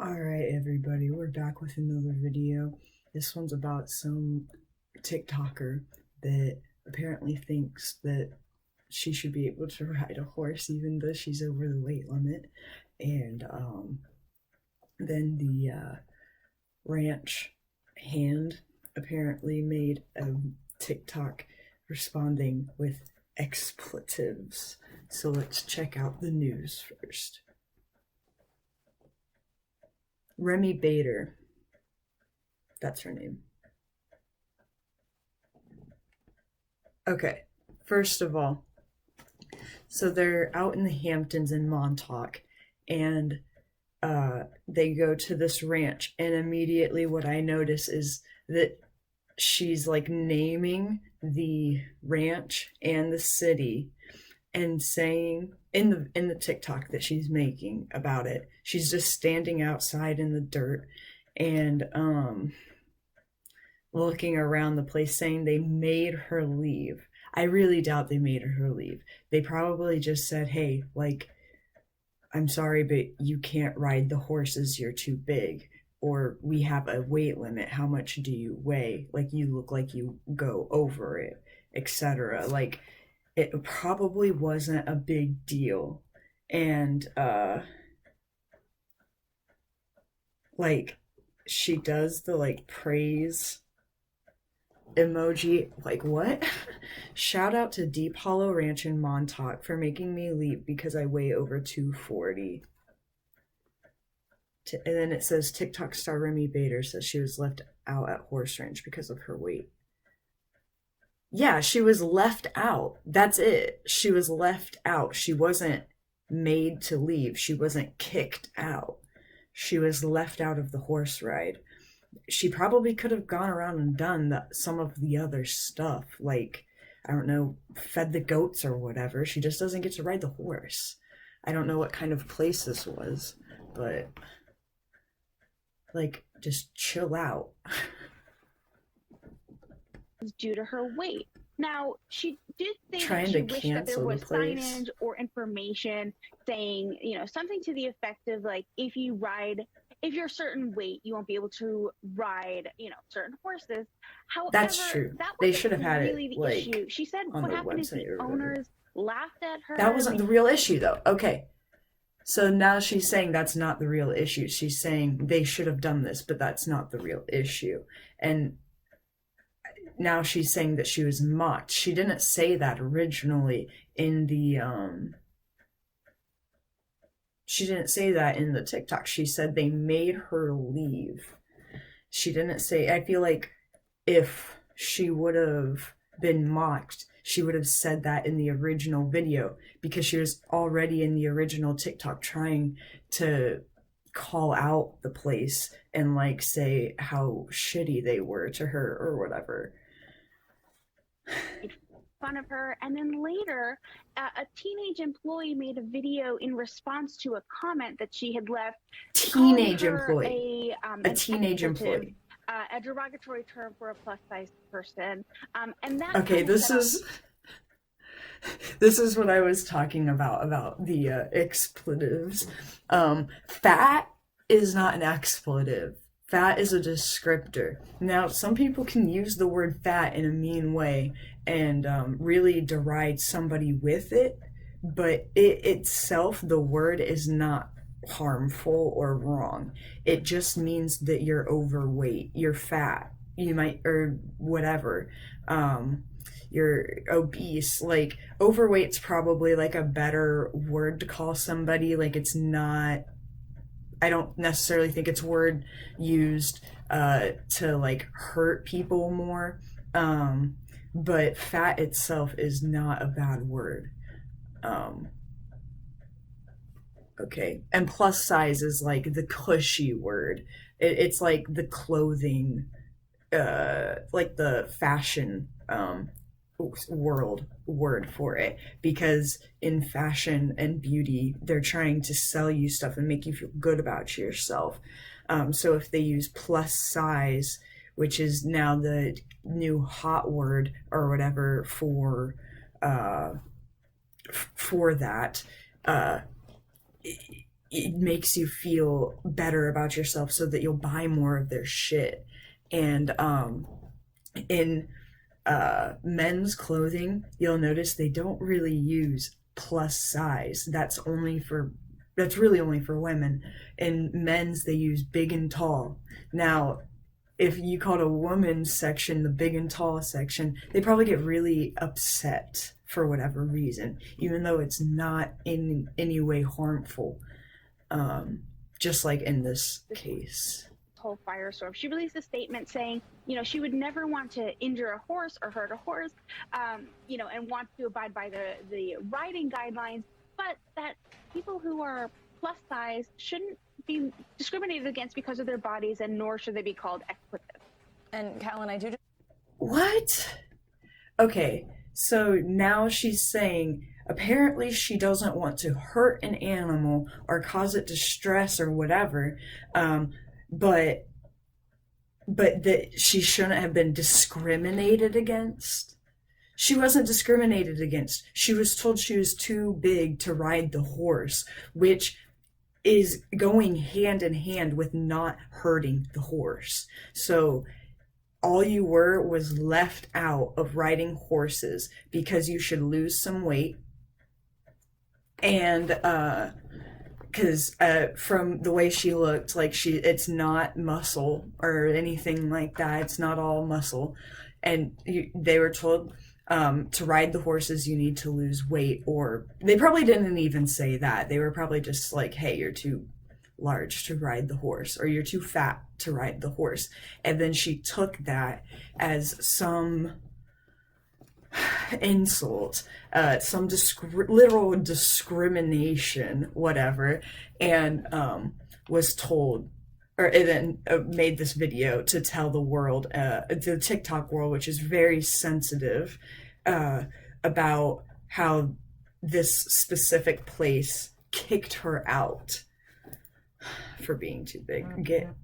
Alright everybody, we're back with another video. This one's about some TikToker that apparently thinks that she should be able to ride a horse even though she's over the weight limit. And then the ranch hand apparently made a TikTok responding with expletives. So let's check out the news first. Remy Bader, that's her name. Okay, first of all, so they're out in the Hamptons in Montauk, and they go to this ranch, and immediately what I notice is that she's like naming the ranch and the city and saying in the TikTok that she's making about it, she's just standing outside in the dirt and looking around the place saying they made her leave. I really doubt they made her leave. They probably just said, hey, like, I'm sorry, but you can't ride the horses, you're too big, or we have a weight limit, how much do you weigh, like you look like you go over it, etc. Like, it probably wasn't a big deal. And like, she does the like praise emoji, like, what? Shout out to Deep Hollow Ranch in Montauk for making me leave because I weigh over 240. And then it says TikTok star Remy Bader says she was left out at horse ranch because of her weight. Yeah, she was left out. That's it. She was left out. She wasn't made to leave. She wasn't kicked out. She was left out of the horse ride. She probably could have gone around and done some of the other stuff, like, I don't know, fed the goats or whatever. She just doesn't get to ride the horse. I don't know what kind of place this was, but, like, just chill out. Due to her weight. Now, she did say Trying that she to wished that there was place. signage or information saying, something to the effect of, like, if you're a certain weight, you won't be able to ride, certain horses. However, that's true. That they should have had really it, the like, issue. She said what happened is the owners laughed at her. That wasn't the real issue, though. Okay. So now she's saying that's not the real issue. She's saying they should have done this, but that's not the real issue. And now she's saying that she was mocked. She didn't say that originally in the she didn't say that in the TikTok. She said they made her leave. She didn't say, I feel like if she would have been mocked, she would have said that in the original video, because she was already in the original TikTok trying to call out the place and like say how shitty they were to her or whatever. Fun of her, and then later a teenage employee made a video in response to a comment that she had left. Teenage employee, a teenage employee, a derogatory term for a plus-size person, and that. Okay, this is what I was talking about the expletives. Fat is not an expletive. Fat is a descriptor. Now, some people can use the word fat in a mean way and really deride somebody with it, but it itself, the word, is not harmful or wrong. It just means that you're overweight, you're fat, you might, or whatever. You're obese. Like, overweight's probably like a better word to call somebody. Like, it's not, I don't necessarily think it's word used to like hurt people more, but fat itself is not a bad word. Okay, and plus size is like the cushy word. It's like the clothing, like the fashion world word for it, because in fashion and beauty they're trying to sell you stuff and make you feel good about yourself. So if they use plus size, which is now the new hot word or whatever for that, it makes you feel better about yourself so that you'll buy more of their shit. And in men's clothing, you'll notice they don't really use plus size. That's really only for women. In men's, they use big and tall. Now, if you called a woman's section the big and tall section, they probably get really upset for whatever reason, even though it's not in any way harmful. Just like in this case. Whole firestorm. She released a statement saying, she would never want to injure a horse or hurt a horse, and want to abide by the riding guidelines, but that people who are plus size shouldn't be discriminated against because of their bodies, and nor should they be called expletive. And Catelyn, I do just... What? Okay, so now she's saying apparently she doesn't want to hurt an animal or cause it distress or whatever, but that she shouldn't have been discriminated against. She wasn't discriminated against. She was told she was too big to ride the horse, which is going hand in hand with not hurting the horse. So all you were was left out of riding horses because you should lose some weight. And because from the way she looked, like it's not muscle or anything like that. It's not all muscle. And they were told to ride the horses, you need to lose weight. Or they probably didn't even say that. They were probably just like, hey, you're too large to ride the horse, or you're too fat to ride the horse. And then she took that as some insult, some literal discrimination, whatever, and was told, or then made this video to tell the world, the TikTok world, which is very sensitive, about how this specific place kicked her out for being too big. Oh my God.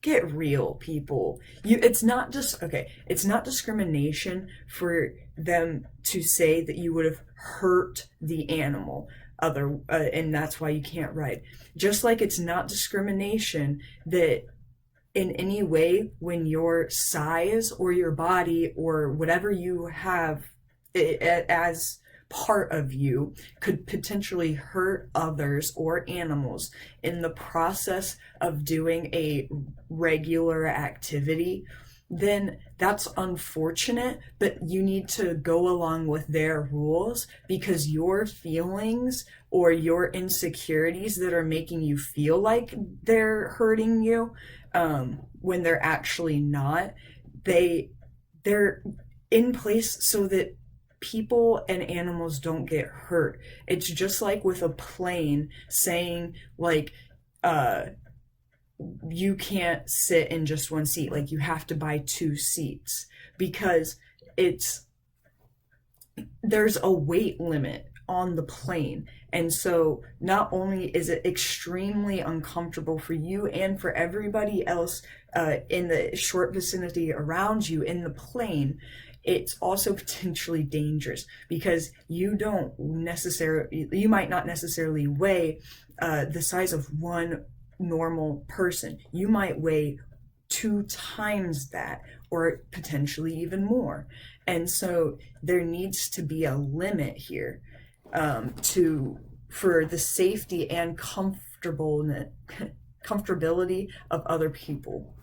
Get real, people. It's not discrimination for them to say that you would have hurt the animal and that's why you can't ride. Just like it's not discrimination that in any way when your size or your body or whatever you have as part of you could potentially hurt others or animals in the process of doing a regular activity, then that's unfortunate, but you need to go along with their rules, because your feelings or your insecurities that are making you feel like they're hurting you, when they're actually not, they're in place so that people and animals don't get hurt. It's just like with a plane saying, like, you can't sit in just one seat, like you have to buy 2 seats, because there's a weight limit on the plane. And so not only is it extremely uncomfortable for you and for everybody else in the short vicinity around you in the plane, it's also potentially dangerous, because you might not necessarily weigh the size of one normal person. You might weigh 2 times that, or potentially even more. And so there needs to be a limit here for the safety and comfortability of other people.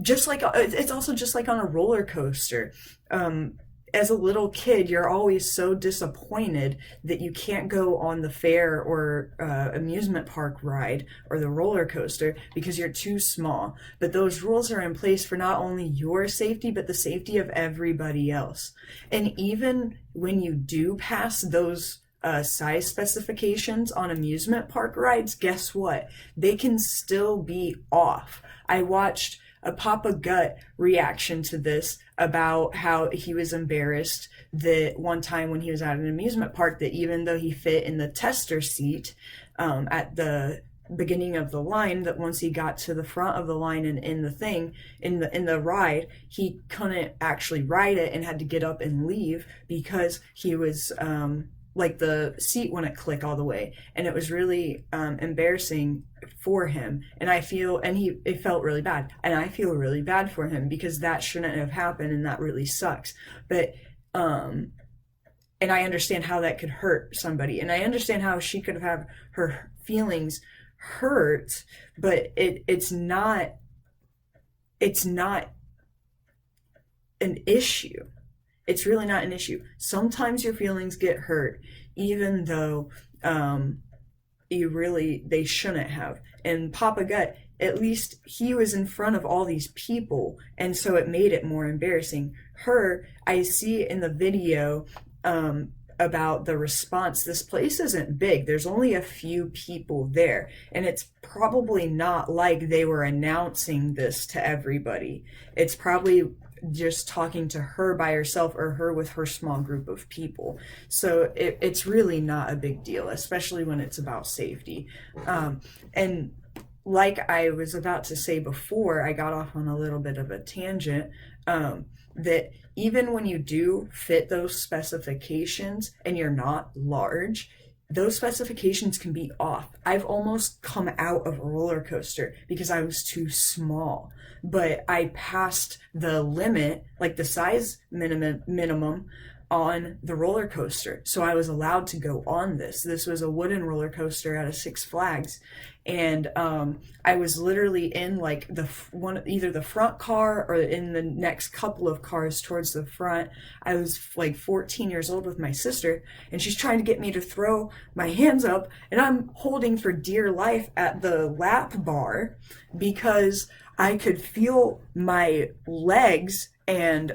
Just like it's also just like on a roller coaster. As a little kid, you're always so disappointed that you can't go on the fair or amusement park ride or the roller coaster because you're too small. But those rules are in place for not only your safety, but the safety of everybody else. And even when you do pass those size specifications on amusement park rides, guess what? They can still be off. I watched a Papa Gut reaction to this about how he was embarrassed that one time when he was at an amusement park, that even though he fit in the tester seat at the beginning of the line, that once he got to the front of the line and in the thing, in the ride, he couldn't actually ride it and had to get up and leave because he was like the seat wouldn't click all the way, and it was really embarrassing for him. And it felt really bad, and I feel really bad for him because that shouldn't have happened, and that really sucks. But and I understand how that could hurt somebody, and I understand how she could have had her feelings hurt, but it's not an issue. It's really not an issue. Sometimes your feelings get hurt, even though they shouldn't have. And Papa Gut, at least he was in front of all these people, and so it made it more embarrassing. I see in the video about the response, this place isn't big. There's only a few people there, and it's probably not like they were announcing this to everybody. It's probably just talking to her by herself, or her with her small group of people. So it's really not a big deal, especially when it's about safety. And like I was about to say before, I got off on a little bit of a tangent, that even when you do fit those specifications and you're not large, those specifications can be off. I've almost come out of a roller coaster because I was too small, but I passed the limit, like the size minimum on the roller coaster. So I was allowed to go on this. This was a wooden roller coaster at a Six Flags. And I was literally in like either the front car or in the next couple of cars towards the front. I was like 14 years old with my sister, and she's trying to get me to throw my hands up, and I'm holding for dear life at the lap bar because I could feel my legs and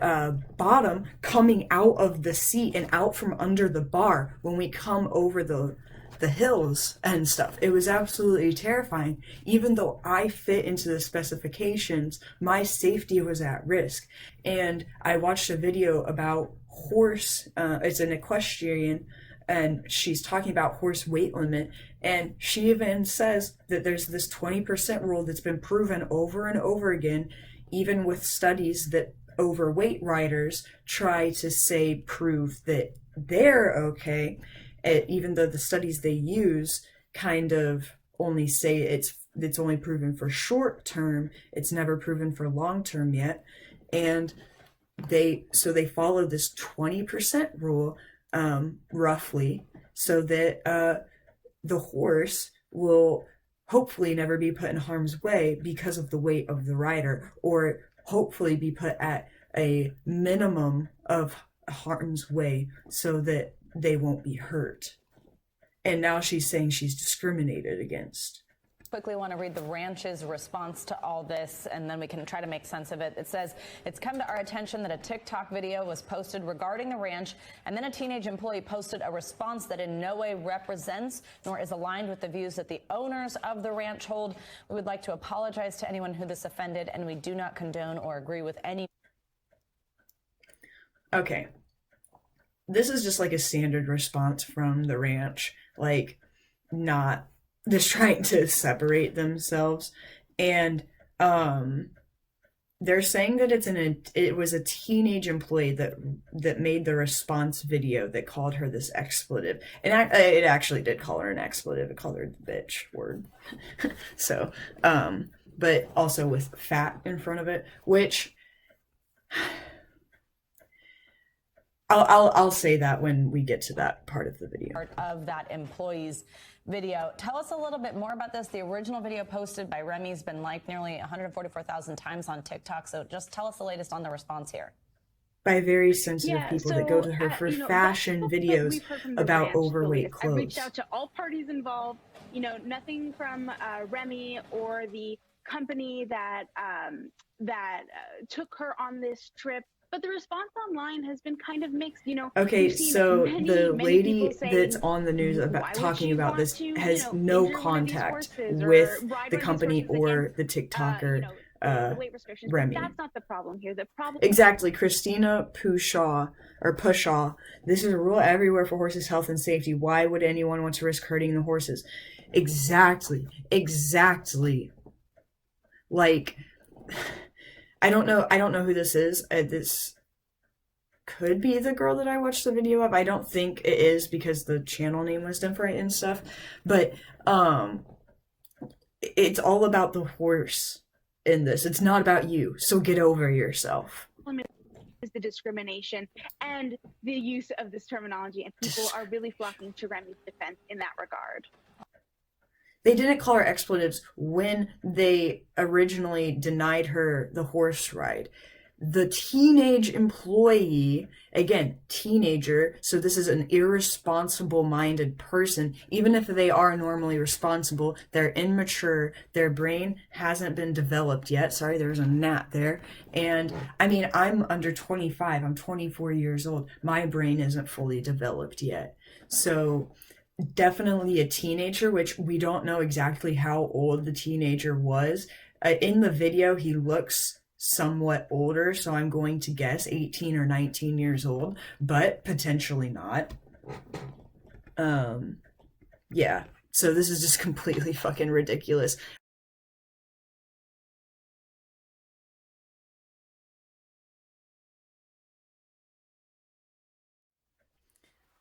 bottom coming out of the seat and out from under the bar when we come over the hills and stuff. It was absolutely terrifying. Even though I fit into the specifications, my safety was at risk. And I watched a video about horse, it's an equestrian, and she's talking about horse weight limit, and she even says that there's this 20% rule that's been proven over and over again, even with studies that overweight riders try to prove that they're okay, even though the studies they use kind of only say it's only proven for short term, it's never proven for long term yet. And they follow this 20% rule, roughly, so that the horse will hopefully never be put in harm's way because of the weight of the rider, or hopefully be put at a minimum of harm's way so that they won't be hurt. And now she's saying she's discriminated against. Quickly want to read the ranch's response to all this, and then we can try to make sense of it. It says, it's come to our attention that a TikTok video was posted regarding the ranch, and then a teenage employee posted a response that in no way represents nor is aligned with the views that the owners of the ranch hold. We would like to apologize to anyone who this offended, and we do not condone or agree with any. Okay. This is just like a standard response from the ranch, like not just trying to separate themselves. And they're saying that it was a teenage employee that made the response video that called her this expletive. And it actually did call her an expletive. It called her the bitch word. So, but also with fat in front of it, which I'll say that when we get to that part of the video. Part of that employee's video. Tell us a little bit more about this. The original video posted by Remy has been liked nearly 144,000 times on TikTok. So just tell us the latest on the response here. By very sensitive people that go to her for fashion videos about overweight clothes. I reached out to all parties involved. Nothing from Remy or the company that took her on this trip. But the response online has been kind of mixed, Okay, so the lady that's on the news about talking about this has no contact with the company or the TikToker the weight restrictions. Remy. But that's not the problem here. The problem Exactly, Christina Pushaw. This is a rule everywhere for horses' health and safety. Why would anyone want to risk hurting the horses? Exactly. Like, I don't know who this is. This could be the girl that I watched the video of. I don't think it is because the channel name was different and stuff. But it's all about the horse in this. It's not about you. So get over yourself. is the discrimination and the use of this terminology, and people are really flocking to Remy's defense in that regard. They didn't call her expletives when they originally denied her the horse ride. The teenage employee, again, teenager, so this is an irresponsible-minded person. Even if they are normally responsible, they're immature, their brain hasn't been developed yet. Sorry, there was a gnat there. And, I mean, I'm under 25, I'm 24 years old. My brain isn't fully developed yet. So, definitely a teenager, which we don't know exactly how old the teenager was. In the video, he looks somewhat older, so I'm going to guess 18 or 19 years old, but potentially not. Yeah, so this is just completely fucking ridiculous.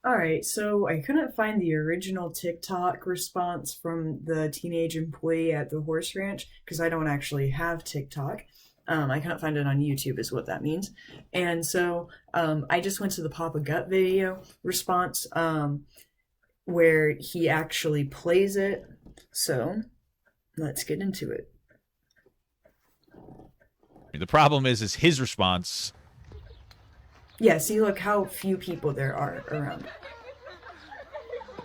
Alright, so I couldn't find the original TikTok response from the teenage employee at the horse ranch because I don't actually have TikTok. I couldn't find it on YouTube is what that means. And so I just went to the Papa Gut video response where he actually plays it. So let's get into it. The problem is his response. Yeah, see, look how few people there are around.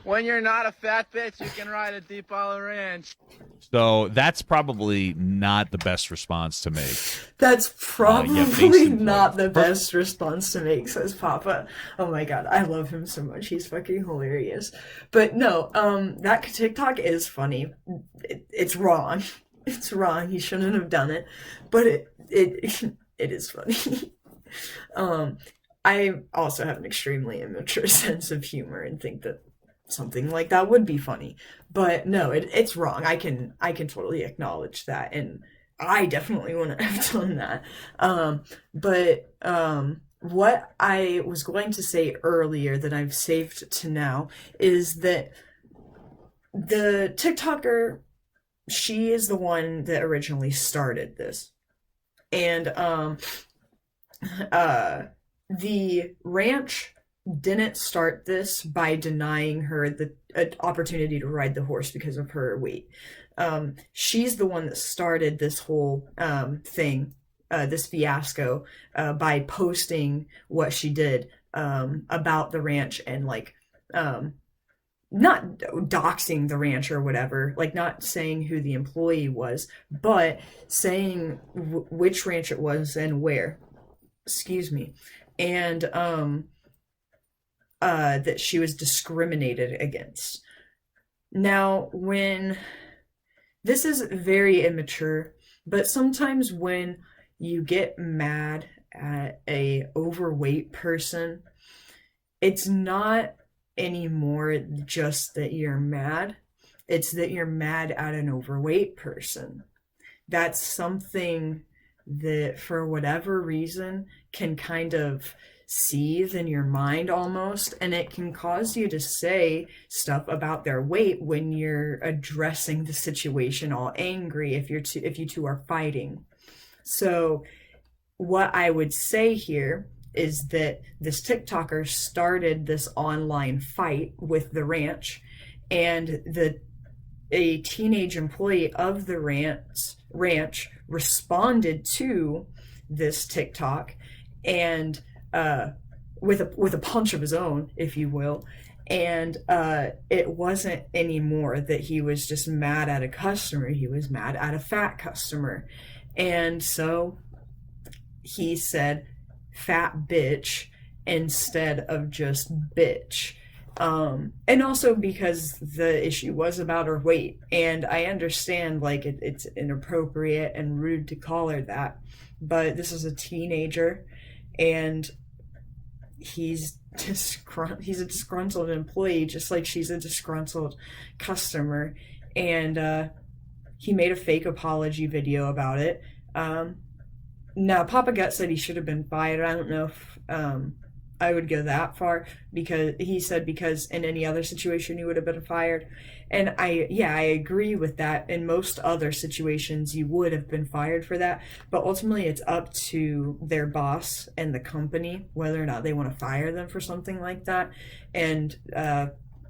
When you're not a fat bitch, you can ride a Deep Hollow Ranch. So that's probably not the best response to make. That's probably basically. not the best response to make, says Papa. Oh my god, I love him so much. He's fucking hilarious. But no, that TikTok is funny. It's wrong. It's wrong. He shouldn't have done it. But it is funny. I also have an extremely immature sense of humor and think that something like that would be funny. But no, it's wrong. I can totally acknowledge that, and I definitely wouldn't have done that. But what I was going to say earlier that I've saved to now is that the TikToker, she is the one that originally started this. And the ranch didn't start this by denying her the opportunity to ride the horse because of her weight. She's the one that started this whole thing, this fiasco, by posting what she did about the ranch and like not doxing the ranch or whatever, like not saying who the employee was, but saying which ranch it was and where. Excuse me. And that she was discriminated against. Now, when this is very immature, but sometimes when you get mad at a overweight person, it's not anymore just that you're mad. It's that you're mad at an overweight person. That's something that, for whatever reason, can kind of seethe in your mind almost, and it can cause you to say stuff about their weight when you're addressing the situation all angry if you two are fighting. So what I would say here is that this TikToker started this online fight with the ranch, and a teenage employee of the ranch responded to this TikTok and with a punch of his own, if you will, and it wasn't anymore that he was just mad at a customer, he was mad at a fat customer. And so he said fat bitch instead of just bitch. And also because the issue was about her weight, and I understand like it's inappropriate and rude to call her that, but this is a teenager, and he's a disgruntled employee, just like she's a disgruntled customer, and he made a fake apology video about it. Now Papa Gut said he should have been fired. I don't know if I would go that far, because he said because in any other situation you would have been fired, and I agree with that. In most other situations you would have been fired for that, but ultimately it's up to their boss and the company whether or not they want to fire them for something like that. And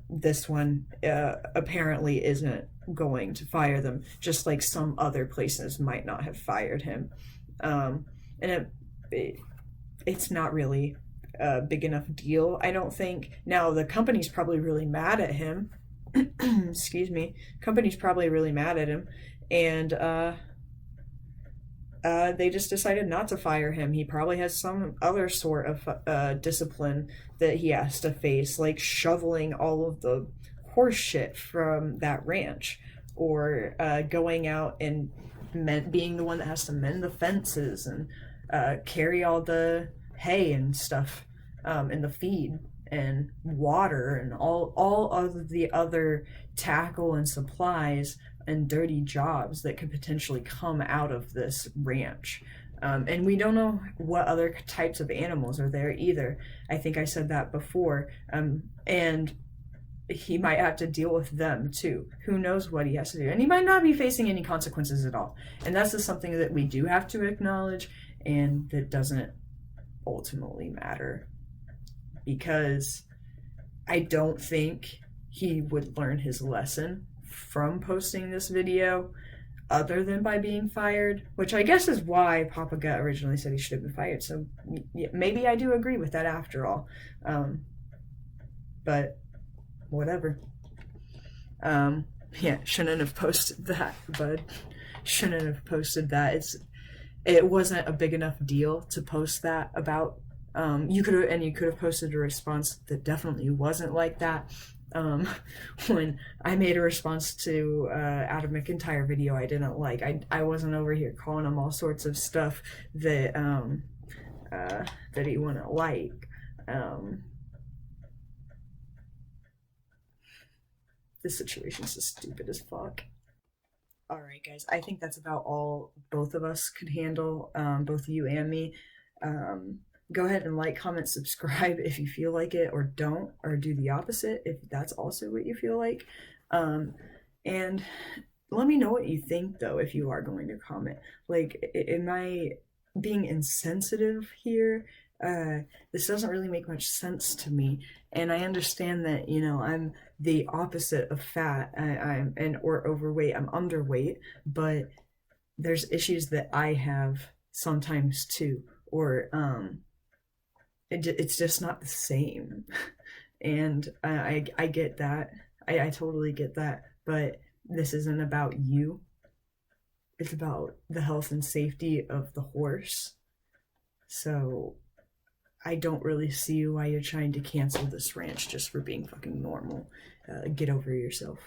this one apparently isn't going to fire them, just like some other places might not have fired him. And it's not really a big enough deal, I don't think. Now the company's probably really mad at him. Excuse me. Company's probably really mad at him, and they just decided not to fire him. He probably has some other sort of discipline that he has to face, like shoveling all of the horse shit from that ranch, or going out and being the one that has to mend the fences and carry all the hay and stuff and the feed and water and all of the other tackle and supplies and dirty jobs that could potentially come out of this ranch. And we don't know what other types of animals are there either. I think I said that before. And he might have to deal with them too. Who knows what he has to do. And he might not be facing any consequences at all. And that's just something that we do have to acknowledge, and that doesn't ultimately matter, because I don't think he would learn his lesson from posting this video other than by being fired, which I guess is why Papa Gut originally said he should have been fired. So maybe I do agree with that after all. But whatever. Shouldn't have posted that, bud. Shouldn't have posted that. It wasn't a big enough deal to post that about. You could have posted a response that definitely wasn't like that. When I made a response to Adam McIntyre video I didn't like, I wasn't over here calling him all sorts of stuff that that he wouldn't like. This situation's just stupid as fuck. Alright guys, I think that's about all both of us could handle, both you and me. Go ahead and like, comment, subscribe if you feel like it, or don't, or do the opposite if that's also what you feel like. And let me know what you think though, if you are going to comment. Like, am I being insensitive here? This doesn't really make much sense to me, and I understand that, you know, I'm the opposite of fat, or overweight. I'm underweight, but there's issues that I have sometimes too, or it's just not the same. And I get that. I totally get that, but this isn't about you. It's about the health and safety of the horse. So I don't really see why you're trying to cancel this ranch just for being fucking normal. Get over yourself.